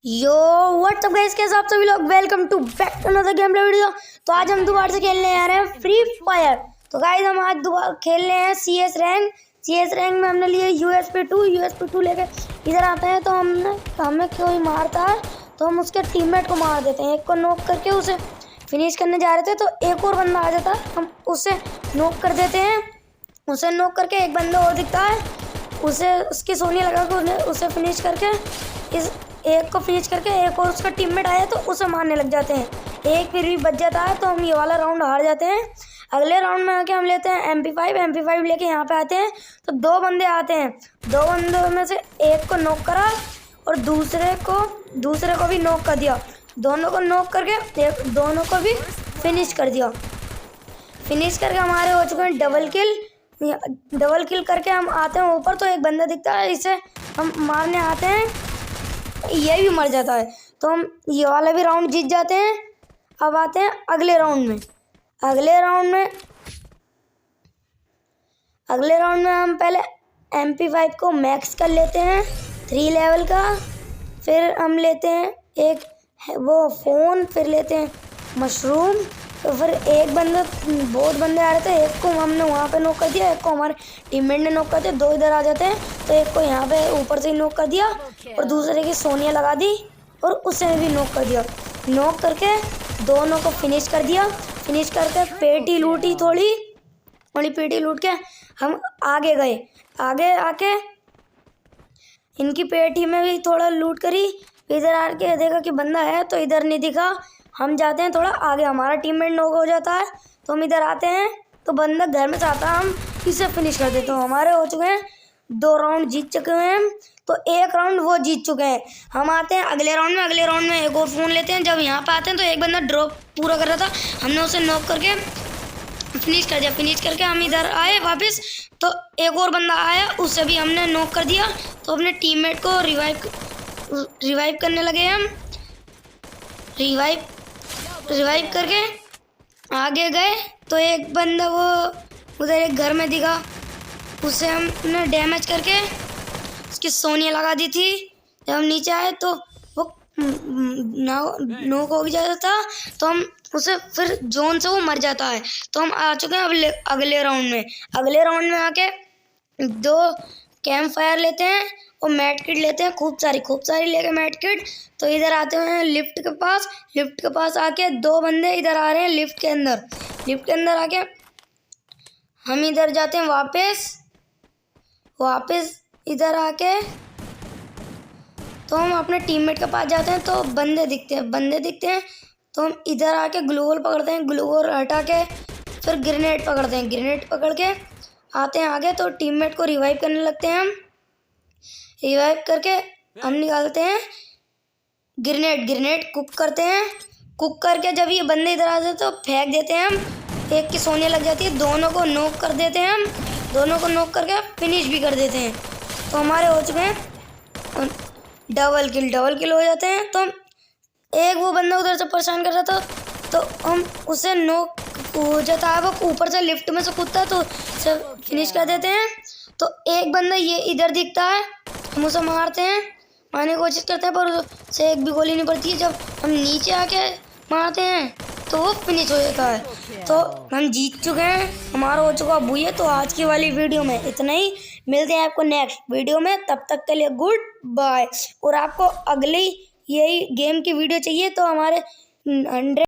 यो WhatsApp guys, कैसे आप सभी लोग। Welcome to back to another game play video. तो आज हम दोबारा से खेलने आ रहे हैं फ्री फायर। तो गाइस हम आज दोबारा खेल रहे हैं सीएस रैंक में हमने लिए यूएसपी 2 लेके इधर आते हैं। तो हमें कोई मारता है तो हम उसके टीममेट को मार देते हैं। एक को नॉक करके उसे फिनिश करने जा रहे थे तो एक और बंदा आ जाता है, हम उसे नॉक कर देते हैं। उसे नॉक करके एक बंदा और दिखता है, उसे उसकी सोनिया लगा के उसे फिनिश करके इस एक को फिनिश करके एक और उसका टीममेट आया तो उसे मारने लग जाते हैं। एक फिर भी बच जाता है तो हम ये वाला राउंड हार जाते हैं। अगले राउंड में आके हम लेते हैं MP5 लेके यहाँ पे आते हैं तो दो बंदे आते हैं। दो बंदों में से एक को नॉक करा और दूसरे को भी नॉक कर दिया। दोनों को नॉक करके दोनों को भी फिनिश कर दिया। फिनिश करके हमारे हो चुके हैं डबल किल करके हम आते हैं ऊपर। तो एक बंदा दिखता है, इसे हम मारने आते हैं, ये भी मर जाता है तो हम ये वाला भी राउंड जीत जाते हैं। अब आते हैं अगले राउंड में हम पहले MP5 को मैक्स कर लेते हैं 3 लेवल का। फिर हम लेते हैं एक वो फ़ोन, फिर लेते हैं मशरूम। तो फिर बहुत बंदे आ रहे थे, एक को हमने वहाँ पे नॉक कर दिया, एक को हमारे टीममेट ने नॉक कर दिया। दो इधर आ जाते हैं तो एक को यहाँ पे ऊपर से ही नॉक कर दिया और दूसरे की सोनिया लगा दी और उसे भी नॉक कर दिया। नॉक करके दोनों को फिनिश कर दिया। फिनिश करके पेटी लूटी, थोड़ी पेटी लूट के हम आगे गए। आगे आके इनकी पेटी में भी थोड़ा लूट करी। इधर आके देखा कि बंदा है तो इधर नहीं दिखा। हम जाते हैं थोड़ा आगे, हमारा टीममेट नॉक हो जाता है तो हम इधर आते हैं तो बंदा घर में से आता है, हम इसे फिनिश कर देते हैं। हमारे हो चुके हैं 2 राउंड जीत चुके हैं तो एक राउंड वो जीत चुके हैं। हम आते हैं अगले राउंड में एक और फ़ोन लेते हैं। जब यहाँ पे आते हैं तो एक बंदा ड्रॉप पूरा कर रहा था, हमने उसे नॉक करके फिनिश कर दिया। फिनिश करके हम इधर आए वापस तो एक और बंदा आया, उसे भी हमने नॉक कर दिया। तो अपने टीममेट को रिवाइव करने लगे। हम रिवाइव करके आगे गए तो एक बंदा वो उधर एक घर में दिखा, उसे हमने डैमेज करके उसकी सोनिया लगा दी थी। जब हम नीचे आए तो वो नॉक हो जाता था तो हम उसे फिर जोन से वो मर जाता है। तो हम आ चुके हैं अब अगले राउंड में आके 2 कैंप फायर लेते हैं और मैट किट लेते हैं, खूब सारी लेके मैट किट। तो इधर आते हैं लिफ्ट के पास आके 2 बंदे इधर आ रहे हैं लिफ्ट के अंदर आके हम इधर जाते हैं वापस इधर आके तो हम अपने टीममेट के पास जाते हैं तो बंदे दिखते हैं तो हम इधर आके ग्लूवॉल पकड़ते हैं, ग्लूवॉल हटा के फिर ग्रेनेड पकड़ते हैं। ग्रेनेड पकड़ के आते हैं आगे तो टीममेट को रिवाइव करने लगते हैं। हम रिवाइव करके हम निकालते हैं ग्रेनेड कुक करते हैं। कुक करके जब ये बंदे इधर आते हैं तो फेंक देते हैं हम। एक की सोनिया लग जाती है, दोनों को नॉक कर देते हैं हम। दोनों को नॉक करके फिनिश भी कर देते हैं। तो हमारे हो चुके हैं डबल किल हो जाते हैं। तो हम एक वो बंदा उधर से परेशान कर रहा था तो हम उसे नॉक हो जाता है, वो ऊपर से लिफ्ट में से कूदता है तो उसे फिनिश कर देते हैं। तो एक बंदा ये इधर दिखता है, हम उसे मारने की कोशिश करते हैं पर उसे एक भी गोली नहीं पड़ती है। जब हम नीचे आके मारते हैं तो वो फिनिश हो जाता है। तो हम जीत चुके हैं, हमारा हो चुका बुए। तो आज की वाली वीडियो में इतना ही, मिलते हैं आपको नेक्स्ट वीडियो में। तब तक के लिए गुड बाय। और आपको अगली यही गेम की वीडियो चाहिए तो हमारे 100